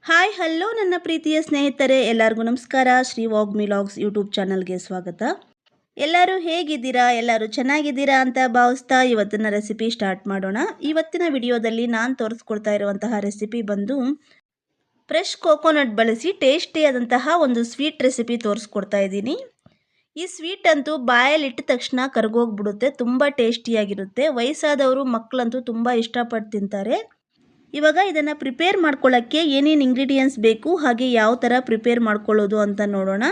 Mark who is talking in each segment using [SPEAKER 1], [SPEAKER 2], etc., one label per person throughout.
[SPEAKER 1] Hi hello ನನ್ನ ಪ್ರೀತಿಯ ಸ್ನೇಹಿತರೆ ಎಲ್ಲರಿಗೂ ನಮಸ್ಕಾರ. ಶ್ರೀ ವಾಗ್ ಮಿಲಾಗ್ಸ್ ಯೂಟ್ಯೂಬ್ ಚಾನಲ್ಗೆ ಸ್ವಾಗತ. ಎಲ್ಲರೂ ಹೇಗಿದ್ದೀರಾ? ಎಲ್ಲರೂ ಚೆನ್ನಾಗಿದ್ದೀರಾ ಅಂತ ಭಾವಿಸ್ತಾ ಇವತ್ತಿನ ರೆಸಿಪಿ ಸ್ಟಾರ್ಟ್ ಮಾಡೋಣ. ಇವತ್ತಿನ ವಿಡಿಯೋದಲ್ಲಿ ನಾನು ತೋರಿಸ್ಕೊಡ್ತಾ ಇರುವಂತಹ ರೆಸಿಪಿ ಬಂದು ಫ್ರೆಶ್ ಕೋಕೋನಟ್ ಬಳಸಿ ಟೇಸ್ಟಿಯಾದಂತಹ ಒಂದು ಸ್ವೀಟ್ ರೆಸಿಪಿ ತೋರಿಸ್ಕೊಡ್ತಾ ಇದ್ದೀನಿ. ಈ ಸ್ವೀಟ್ ಅಂತೂ ಬಾಯಲ್ಲಿಟ್ಟ ತಕ್ಷಣ ಕರಗೋಗ್ಬಿಡುತ್ತೆ. ತುಂಬ ಟೇಸ್ಟಿಯಾಗಿರುತ್ತೆ. ವಯಸ್ಸಾದವರು ಮಕ್ಕಳಂತೂ ತುಂಬ ಇಷ್ಟಪಟ್ಟು ತಿಂತಾರೆ. ಇವಾಗ ಇದನ್ನು ಪ್ರಿಪೇರ್ ಮಾಡ್ಕೊಳ್ಳೋಕ್ಕೆ ಏನೇನು ಇಂಗ್ರೀಡಿಯೆಂಟ್ಸ್ ಬೇಕು ಹಾಗೆ ಯಾವ ಥರ ಪ್ರಿಪೇರ್ ಮಾಡ್ಕೊಳ್ಳೋದು ಅಂತ ನೋಡೋಣ.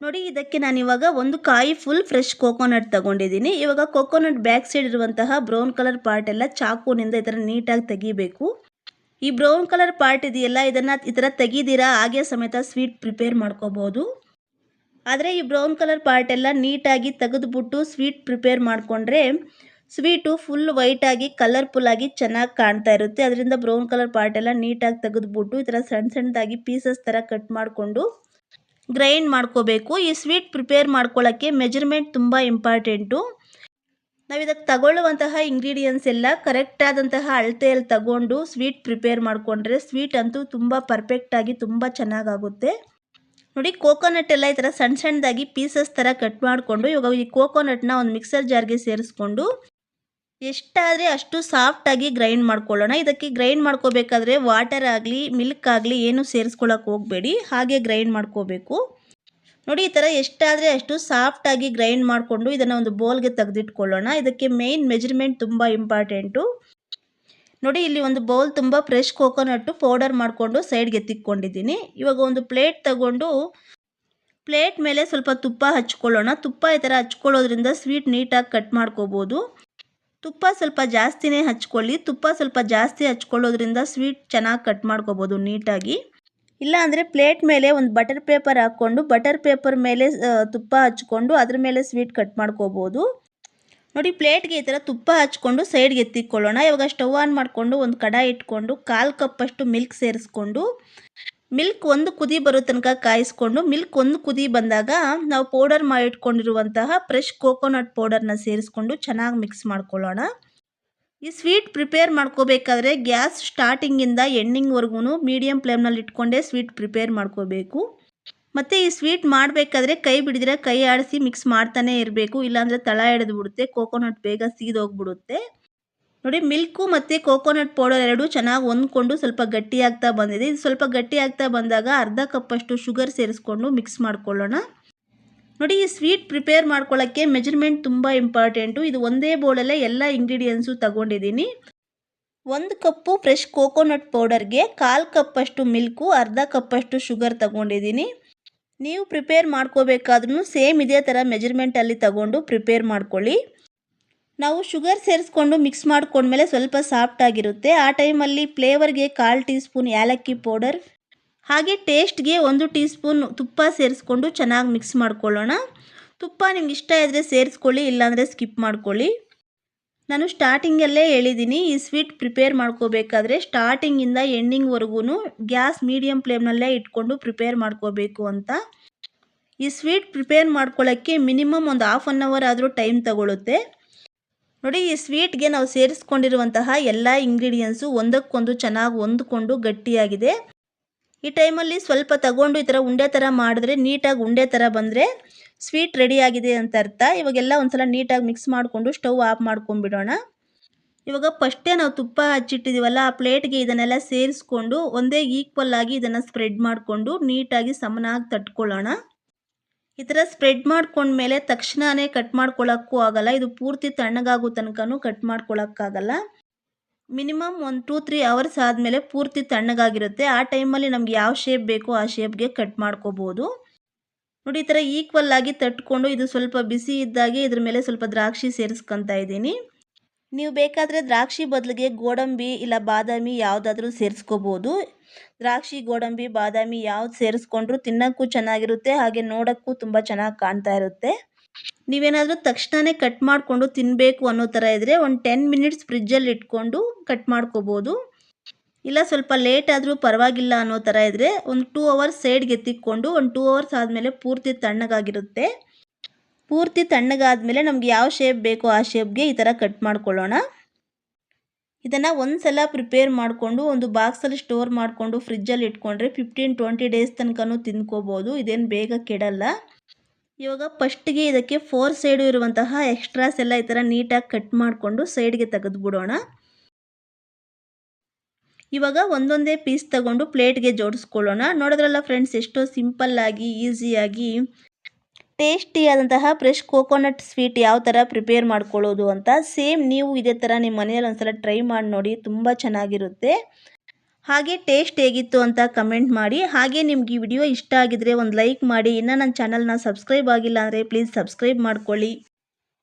[SPEAKER 1] ನೋಡಿ, ಇದಕ್ಕೆ ನಾನಿವಾಗ ಒಂದು ಕಾಯಿ ಫುಲ್ ಫ್ರೆಶ್ ಕೋಕೋನಟ್ ತಗೊಂಡಿದ್ದೀನಿ. ಇವಾಗ ಕೋಕೋನಟ್ ಬ್ಯಾಕ್ ಸೈಡ್ ಇರುವಂತಹ ಬ್ರೌನ್ ಕಲರ್ ಪಾರ್ಟ್ ಎಲ್ಲ ಚಾಕುನಿಂದ ಈ ಥರ ನೀಟಾಗಿ ತೆಗಿಬೇಕು. ಈ ಬ್ರೌನ್ ಕಲರ್ ಪಾರ್ಟ್ ಇದೆಯಲ್ಲ, ಇದನ್ನು ಈ ಥರ ತೆಗಿದಿರಾ ಹಾಗೆ ಸಮೇತ ಸ್ವೀಟ್ ಪ್ರಿಪೇರ್ ಮಾಡ್ಕೋಬೋದು. ಆದರೆ ಈ ಬ್ರೌನ್ ಕಲರ್ ಪಾರ್ಟ್ ಎಲ್ಲ ನೀಟಾಗಿ ತೆಗೆದುಬಿಟ್ಟು ಸ್ವೀಟ್ ಪ್ರಿಪೇರ್ ಮಾಡಿಕೊಂಡ್ರೆ ಸ್ವೀಟು ಫುಲ್ ವೈಟಾಗಿ ಕಲರ್ಫುಲ್ಲಾಗಿ ಚೆನ್ನಾಗಿ ಕಾಣ್ತಾ ಇರುತ್ತೆ. ಅದರಿಂದ ಬ್ರೌನ್ ಕಲರ್ ಪಾರ್ಟ್ ಎಲ್ಲ ನೀಟಾಗಿ ತೆಗೆದುಬಿಟ್ಟು ಈ ಥರ ಸಣ್ಣ ಸಣ್ಣದಾಗಿ ಪೀಸಸ್ ಥರ ಕಟ್ ಮಾಡಿಕೊಂಡು ಗ್ರೈಂಡ್ ಮಾಡ್ಕೋಬೇಕು. ಈ ಸ್ವೀಟ್ ಪ್ರಿಪೇರ್ ಮಾಡ್ಕೊಳ್ಳೋಕ್ಕೆ ಮೆಜರ್ಮೆಂಟ್ ತುಂಬ ಇಂಪಾರ್ಟೆಂಟು. ನಾವು ಇದಕ್ಕೆ ತಗೊಳ್ಳುವಂತಹ ಇಂಗ್ರೀಡಿಯೆಂಟ್ಸ್ ಎಲ್ಲ ಕರೆಕ್ಟಾದಂತಹ ಅಳತೆಯಲ್ಲಿ ತಗೊಂಡು ಸ್ವೀಟ್ ಪ್ರಿಪೇರ್ ಮಾಡಿಕೊಂಡ್ರೆ ಸ್ವೀಟ್ ಅಂತೂ ತುಂಬ ಪರ್ಫೆಕ್ಟಾಗಿ ತುಂಬ ಚೆನ್ನಾಗಾಗುತ್ತೆ. ನೋಡಿ, ಕೋಕೋನಟ್ ಎಲ್ಲ ಈ ಥರ ಸಣ್ಣ ಸಣ್ಣದಾಗಿ ಪೀಸಸ್ ಥರ ಕಟ್ ಮಾಡಿಕೊಂಡು ಇವಾಗ ಈ ಕೋಕೋನಟ್ನ ಒಂದು ಮಿಕ್ಸರ್ ಜಾರ್ಗೆ ಸೇರಿಸ್ಕೊಂಡು ಎಷ್ಟಾದರೆ ಅಷ್ಟು ಸಾಫ್ಟಾಗಿ ಗ್ರೈಂಡ್ ಮಾಡ್ಕೊಳ್ಳೋಣ. ಇದಕ್ಕೆ ಗ್ರೈಂಡ್ ಮಾಡ್ಕೋಬೇಕಾದ್ರೆ ವಾಟರ್ ಆಗಲಿ ಮಿಲ್ಕ್ ಆಗಲಿ ಏನು ಸೇರಿಸ್ಕೊಳ್ಳೋಕೆ ಹೋಗಬೇಡಿ, ಹಾಗೆ ಗ್ರೈಂಡ್ ಮಾಡ್ಕೋಬೇಕು. ನೋಡಿ, ಈ ಥರ ಎಷ್ಟಾದರೆ ಅಷ್ಟು ಸಾಫ್ಟಾಗಿ ಗ್ರೈಂಡ್ ಮಾಡಿಕೊಂಡು ಇದನ್ನು ಒಂದು ಬೌಲ್ಗೆ ತೆಗೆದಿಟ್ಕೊಳ್ಳೋಣ. ಇದಕ್ಕೆ ಮೇಯ್ನ್ ಮೆಜರ್ಮೆಂಟ್ ತುಂಬ ಇಂಪಾರ್ಟೆಂಟು. ನೋಡಿ, ಇಲ್ಲಿ ಒಂದು ಬೌಲ್ ತುಂಬ ಫ್ರೆಶ್ ಕೋಕೋನಟ್ಟು ಪೌಡರ್ ಮಾಡಿಕೊಂಡು ಸೈಡ್ಗೆ ಎತ್ತಿಕ್ಕೊಂಡಿದ್ದೀನಿ. ಇವಾಗ ಒಂದು ಪ್ಲೇಟ್ ತಗೊಂಡು ಪ್ಲೇಟ್ ಮೇಲೆ ಸ್ವಲ್ಪ ತುಪ್ಪ ಹಚ್ಕೊಳ್ಳೋಣ. ತುಪ್ಪ ಈ ಥರ ಹಚ್ಕೊಳ್ಳೋದ್ರಿಂದ ಸ್ವೀಟ್ ನೀಟಾಗಿ ಕಟ್ ಮಾಡ್ಕೋಬೋದು. ತುಪ್ಪ ಸ್ವಲ್ಪ ಜಾಸ್ತಿನೇ ಹಚ್ಕೊಳ್ಳಿ. ತುಪ್ಪ ಸ್ವಲ್ಪ ಜಾಸ್ತಿ ಹಚ್ಕೊಳ್ಳೋದ್ರಿಂದ ಸ್ವೀಟ್ ಚೆನ್ನಾಗಿ ಕಟ್ ಮಾಡ್ಕೋಬೋದು ನೀಟಾಗಿ. ಇಲ್ಲ ಅಂದರೆ ಪ್ಲೇಟ್ ಮೇಲೆ ಒಂದು ಬಟರ್ ಪೇಪರ್ ಹಾಕ್ಕೊಂಡು ಬಟರ್ ಪೇಪರ್ ಮೇಲೆ ತುಪ್ಪ ಹಚ್ಕೊಂಡು ಅದ್ರ ಮೇಲೆ ಸ್ವೀಟ್ ಕಟ್ ಮಾಡ್ಕೋಬೋದು. ನೋಡಿ, ಪ್ಲೇಟ್ಗೆ ಈ ಥರ ತುಪ್ಪ ಹಚ್ಕೊಂಡು ಸೈಡ್ಗೆ ಎತ್ತಿಕ್ಕೊಳ್ಳೋಣ. ಇವಾಗ ಸ್ಟವ್ ಆನ್ ಮಾಡಿಕೊಂಡು ಒಂದು ಕಡಾಯಿ ಇಟ್ಕೊಂಡು 1/4 ಕಪ್ಪಷ್ಟು ಮಿಲ್ಕ್ ಸೇರಿಸ್ಕೊಂಡು ಮಿಲ್ಕ್ ಒಂದು ಕುದಿ ಬರೋ ತನಕ ಕಾಯಿಸ್ಕೊಂಡು ಮಿಲ್ಕ್ ಒಂದು ಕುದಿ ಬಂದಾಗ ನಾವು ಪೌಡರ್ ಮಾಡಿ ಇಟ್ಕೊಂಡಿರುವಂತಹ ಫ್ರೆಶ್ ಕೋಕೋನಟ್ ಪೌಡರ್ನ ಸೇರಿಸ್ಕೊಂಡು ಚೆನ್ನಾಗಿ ಮಿಕ್ಸ್ ಮಾಡ್ಕೊಳ್ಳೋಣ. ಈ ಸ್ವೀಟ್ ಪ್ರಿಪೇರ್ ಮಾಡ್ಕೋಬೇಕಾದ್ರೆ ಗ್ಯಾಸ್ ಸ್ಟಾರ್ಟಿಂಗಿಂದ ಎಂಡಿಂಗ್ವರೆಗೂ ಮೀಡಿಯಮ್ ಫ್ಲೇಮ್ನಲ್ಲಿ ಇಟ್ಕೊಂಡೇ ಸ್ವೀಟ್ ಪ್ರಿಪೇರ್ ಮಾಡ್ಕೋಬೇಕು. ಮತ್ತು ಈ ಸ್ವೀಟ್ ಮಾಡಬೇಕಾದ್ರೆ ಕೈ ಬಿಡಿದ್ರೆ ಕೈ ಆಡಿಸಿ ಮಿಕ್ಸ್ ಮಾಡ್ತಾನೆ ಇರಬೇಕು. ಇಲ್ಲಾಂದರೆ ತಳ ಹಿಡಿದು ಬಿಡುತ್ತೆ, ಕೋಕೋನಟ್ ಬೇಗ ಸೀದೋಗ್ಬಿಡುತ್ತೆ. ನೋಡಿ, ಮಿಲ್ಕು ಮತ್ತು ಕೋಕೋನಟ್ ಪೌಡರ್ ಎರಡೂ ಚೆನ್ನಾಗಿ ಹೊಂದ್ಕೊಂಡು ಸ್ವಲ್ಪ ಗಟ್ಟಿಯಾಗ್ತಾ ಬಂದಿದೆ. ಇದು ಸ್ವಲ್ಪ ಗಟ್ಟಿಯಾಗ್ತಾ ಬಂದಾಗ 1/2 ಕಪ್ಪಷ್ಟು ಶುಗರ್ ಸೇರಿಸ್ಕೊಂಡು ಮಿಕ್ಸ್ ಮಾಡ್ಕೊಳ್ಳೋಣ. ನೋಡಿ, ಈ ಸ್ವೀಟ್ ಪ್ರಿಪೇರ್ ಮಾಡ್ಕೊಳ್ಳೋಕ್ಕೆ ಮೆಜರ್ಮೆಂಟ್ ತುಂಬ ಇಂಪಾರ್ಟೆಂಟು. ಇದು ಒಂದೇ ಬೌಲಲ್ಲೇ ಎಲ್ಲ ಇಂಗ್ರೀಡಿಯೆಂಟ್ಸು ತಗೊಂಡಿದ್ದೀನಿ. 1 ಕಪ್ಪು ಫ್ರೆಶ್ ಕೋಕೋನಟ್ ಪೌಡರ್ಗೆ 1/4 ಕಪ್ಪಷ್ಟು ಮಿಲ್ಕು, 1/2 ಕಪ್ಪಷ್ಟು ಶುಗರ್ ತಗೊಂಡಿದ್ದೀನಿ. ನೀವು ಪ್ರಿಪೇರ್ ಮಾಡ್ಕೋಬೇಕಾದ್ರೂ ಸೇಮ್ ಇದೇ ಥರ ಮೆಜರ್ಮೆಂಟಲ್ಲಿ ತಗೊಂಡು ಪ್ರಿಪೇರ್ ಮಾಡ್ಕೊಳ್ಳಿ. ನಾವು ಶುಗರ್ ಸೇರಿಸ್ಕೊಂಡು ಮಿಕ್ಸ್ ಮಾಡ್ಕೊಂಡ್ಮೇಲೆ ಸ್ವಲ್ಪ ಸಾಫ್ಟಾಗಿರುತ್ತೆ. ಆ ಟೈಮಲ್ಲಿ ಫ್ಲೇವರ್ಗೆ 1/4 ಟೀ ಸ್ಪೂನ್ ಏಲಕ್ಕಿ ಪೌಡರ್ ಹಾಗೆ ಟೇಸ್ಟ್ಗೆ 1 ಟೀ ಸ್ಪೂನ್ ತುಪ್ಪ ಸೇರಿಸ್ಕೊಂಡು ಚೆನ್ನಾಗಿ ಮಿಕ್ಸ್ ಮಾಡ್ಕೊಳ್ಳೋಣ. ತುಪ್ಪ ನಿಮ್ಗೆ ಇಷ್ಟ ಇದ್ದರೆ ಸೇರಿಸ್ಕೊಳ್ಳಿ, ಇಲ್ಲಾಂದರೆ ಸ್ಕಿಪ್ ಮಾಡ್ಕೊಳ್ಳಿ. ನಾನು ಸ್ಟಾರ್ಟಿಂಗಲ್ಲೇ ಹೇಳಿದ್ದೀನಿ, ಈ ಸ್ವೀಟ್ ಪ್ರಿಪೇರ್ ಮಾಡ್ಕೋಬೇಕಾದ್ರೆ ಸ್ಟಾರ್ಟಿಂಗಿಂದ ಎಂಡಿಂಗ್ವರೆಗೂ ಗ್ಯಾಸ್ ಮೀಡಿಯಮ್ ಫ್ಲೇಮ್ನಲ್ಲೇ ಇಟ್ಕೊಂಡು ಪ್ರಿಪೇರ್ ಮಾಡ್ಕೋಬೇಕು ಅಂತ. ಈ ಸ್ವೀಟ್ ಪ್ರಿಪೇರ್ ಮಾಡ್ಕೊಳ್ಳೋಕ್ಕೆ ಮಿನಿಮಮ್ ಒಂದು 1/2 ಅವರ್ ಆದರೂ ಟೈಮ್ ತಗೊಳ್ಳುತ್ತೆ. ನೋಡಿ, ಈ ಸ್ವೀಟ್ಗೆ ನಾವು ಸೇರಿಸ್ಕೊಂಡಿರುವಂತಹ ಎಲ್ಲ ಇಂಗ್ರೀಡಿಯೆಂಟ್ಸು ಒಂದಕ್ಕೊಂದು ಚೆನ್ನಾಗಿ ಹೊಂದ್ಕೊಂಡು ಗಟ್ಟಿಯಾಗಿದೆ. ಈ ಟೈಮಲ್ಲಿ ಸ್ವಲ್ಪ ತಗೊಂಡು ಈ ಥರ ಉಂಡೆ ಥರ ಮಾಡಿದ್ರೆ ನೀಟಾಗಿ ಉಂಡೆ ಥರ ಬಂದರೆ ಸ್ವೀಟ್ ರೆಡಿಯಾಗಿದೆ ಅಂತ ಅರ್ಥ. ಇವಾಗೆಲ್ಲ ಒಂದ್ಸಲ ನೀಟಾಗಿ ಮಿಕ್ಸ್ ಮಾಡಿಕೊಂಡು ಸ್ಟವ್ ಆಫ್ ಮಾಡ್ಕೊಂಡ್ಬಿಡೋಣ. ಇವಾಗ ಫಸ್ಟೇ ನಾವು ತುಪ್ಪ ಹಚ್ಚಿಟ್ಟಿದ್ದೀವಲ್ಲ, ಆ ಪ್ಲೇಟ್ಗೆ ಇದನ್ನೆಲ್ಲ ಸೇರಿಸ್ಕೊಂಡು ಒಂದೇ ಈಕ್ವಲ್ ಆಗಿ ಇದನ್ನು ಸ್ಪ್ರೆಡ್ ಮಾಡಿಕೊಂಡು ನೀಟಾಗಿ ಸಮನಾಗಿ ತಟ್ಕೊಳ್ಳೋಣ. ಈ ಥರ ಸ್ಪ್ರೆಡ್ ಮಾಡ್ಕೊಂಡ್ಮೇಲೆ ತಕ್ಷಣವೇ ಕಟ್ ಮಾಡ್ಕೊಳ್ಳೋಕ್ಕೂ ಆಗಲ್ಲ. ಇದು ಪೂರ್ತಿ ತಣ್ಣಗಾಗೋ ತನಕನೂ ಕಟ್ ಮಾಡ್ಕೊಳ್ಳೋಕ್ಕಾಗಲ್ಲ. ಮಿನಿಮಮ್ ಒಂದು 2-3 ಅವರ್ಸ್ ಆದಮೇಲೆ ಪೂರ್ತಿ ತಣ್ಣಗಾಗಿರುತ್ತೆ. ಆ ಟೈಮಲ್ಲಿ ನಮ್ಗೆ ಯಾವ ಶೇಪ್ ಬೇಕೋ ಆ ಶೇಪ್ಗೆ ಕಟ್ ಮಾಡ್ಕೋಬೋದು. ನೋಡಿ, ಈ ಥರ ಈಕ್ವಲ್ ಆಗಿ ತಟ್ಕೊಂಡು ಇದು ಸ್ವಲ್ಪ ಬಿಸಿ ಇದ್ದಾಗೆ ಇದ್ರ ಮೇಲೆ ಸ್ವಲ್ಪ ದ್ರಾಕ್ಷಿ ಸೇರಿಸ್ಕೊತಾ ಇದ್ದೀನಿ. ನೀವು ಬೇಕಾದರೆ ದ್ರಾಕ್ಷಿ ಬದಲಿಗೆ ಗೋಡಂಬಿ ಇಲ್ಲ ಬಾದಾಮಿ ಯಾವುದಾದ್ರೂ ಸೇರಿಸ್ಕೋಬೋದು. ದ್ರಾಕ್ಷಿ, ಗೋಡಂಬಿ, ಬಾದಾಮಿ ಯಾವ್ದು ಸೇರಿಸ್ಕೊಂಡ್ರೂ ತಿನ್ನೋಕ್ಕೂ ಚೆನ್ನಾಗಿರುತ್ತೆ, ಹಾಗೆ ನೋಡೋಕ್ಕೂ ತುಂಬ ಚೆನ್ನಾಗಿ ಕಾಣ್ತಾ ಇರುತ್ತೆ. ನೀವೇನಾದರೂ ತಕ್ಷಣವೇ ಕಟ್ ಮಾಡಿಕೊಂಡು ತಿನ್ನಬೇಕು ಅನ್ನೋ ಥರ ಇದ್ದರೆ ಒಂದು 10 ಮಿನಿಟ್ಸ್ ಫ್ರಿಜ್ಜಲ್ಲಿ ಇಟ್ಕೊಂಡು ಕಟ್ ಮಾಡ್ಕೋಬೋದು. ಇಲ್ಲ ಸ್ವಲ್ಪ ಲೇಟ್ ಆದರೂ ಪರವಾಗಿಲ್ಲ ಅನ್ನೋ ಥರ ಇದ್ದರೆ ಒಂದು 2 ಅವರ್ಸ್ ಸೈಡ್ಗೆ ಎತ್ತಿಕ್ಕೊಂಡು ಒಂದು 2 ಅವರ್ಸ್ ಆದಮೇಲೆ ಪೂರ್ತಿ ತಣ್ಣಗಾಗಿರುತ್ತೆ. ಪೂರ್ತಿ ತಣ್ಣಗಾದ್ಮೇಲೆ ನಮ್ಗೆ ಯಾವ ಶೇಪ್ ಬೇಕೋ ಆ ಶೇಪ್ಗೆ ಈ ಥರ ಕಟ್ ಮಾಡ್ಕೊಳ್ಳೋಣ. ಇದನ್ನು ಒಂದು ಸಲ ಪ್ರಿಪೇರ್ ಮಾಡಿಕೊಂಡು ಒಂದು ಬಾಕ್ಸಲ್ಲಿ ಸ್ಟೋರ್ ಮಾಡಿಕೊಂಡು ಫ್ರಿಜ್ಜಲ್ಲಿ ಇಟ್ಕೊಂಡ್ರೆ 15-20 ಡೇಸ್ ತನಕನೂ ತಿನ್ಕೋಬೋದು. ಇದೇನು ಬೇಗ ಕೆಡಲ್ಲ. ಇವಾಗ ಫಸ್ಟಿಗೆ ಇದಕ್ಕೆ 4 ಸೈಡು ಇರುವಂತಹ ಎಕ್ಸ್ಟ್ರಾಸ್ ಎಲ್ಲ ಈ ಥರ ನೀಟಾಗಿ ಕಟ್ ಮಾಡಿಕೊಂಡು ಸೈಡ್ಗೆ ತೆಗೆದುಬಿಡೋಣ. ಇವಾಗ ಒಂದೊಂದೇ ಪೀಸ್ ತಗೊಂಡು ಪ್ಲೇಟ್ಗೆ ಜೋಡಿಸ್ಕೊಳ್ಳೋಣ. ನೋಡಿದ್ರಲ್ಲ ಫ್ರೆಂಡ್ಸ್, ಎಷ್ಟೋ ಸಿಂಪಲ್ಲಾಗಿ ಈಸಿಯಾಗಿ ಟೇಸ್ಟಿಯಾದಂತಹ ಫ್ರೆಶ್ ಕೋಕೋನಟ್ ಸ್ವೀಟ್ ಯಾವ ಥರ ಪ್ರಿಪೇರ್ ಮಾಡ್ಕೊಳ್ಳೋದು ಅಂತ. ಸೇಮ್ ನೀವು ಇದೇ ಥರ ನಿಮ್ಮ ಮನೆಯಲ್ಲಿ ಒಂದ್ಸಲ ಟ್ರೈ ಮಾಡಿ ನೋಡಿ, ತುಂಬ ಚೆನ್ನಾಗಿರುತ್ತೆ. ಹಾಗೆ ಟೇಸ್ಟ್ ಹೇಗಿತ್ತು ಅಂತ ಕಮೆಂಟ್ ಮಾಡಿ. ಹಾಗೆ ನಿಮ್ಗೆ ಈ ವಿಡಿಯೋ ಇಷ್ಟ ಆಗಿದ್ರೆ ಒಂದು ಲೈಕ್ ಮಾಡಿ. ಇನ್ನು ನನ್ನ ಚಾನಲ್ನ ಸಬ್ಸ್ಕ್ರೈಬ್ ಆಗಿಲ್ಲ ಅಂದರೆ ಪ್ಲೀಸ್ ಸಬ್ಸ್ಕ್ರೈಬ್ ಮಾಡ್ಕೊಳ್ಳಿ.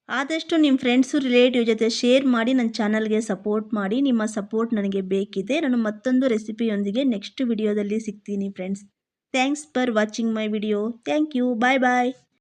[SPEAKER 1] ಆದಷ್ಟು ನಿಮ್ಮ ಫ್ರೆಂಡ್ಸು ರಿಲೇಟಿವ್ ಜೊತೆ ಶೇರ್ ಮಾಡಿ ನನ್ನ ಚಾನಲ್ಗೆ ಸಪೋರ್ಟ್ ಮಾಡಿ. ನಿಮ್ಮ ಸಪೋರ್ಟ್ ನನಗೆ ಬೇಕಿದೆ. ನಾನು ಮತ್ತೊಂದು ರೆಸಿಪಿಯೊಂದಿಗೆ ನೆಕ್ಸ್ಟ್ ವಿಡಿಯೋದಲ್ಲಿ ಸಿಗ್ತೀನಿ friends. Thanks for watching my video. Thank you. Bye bye.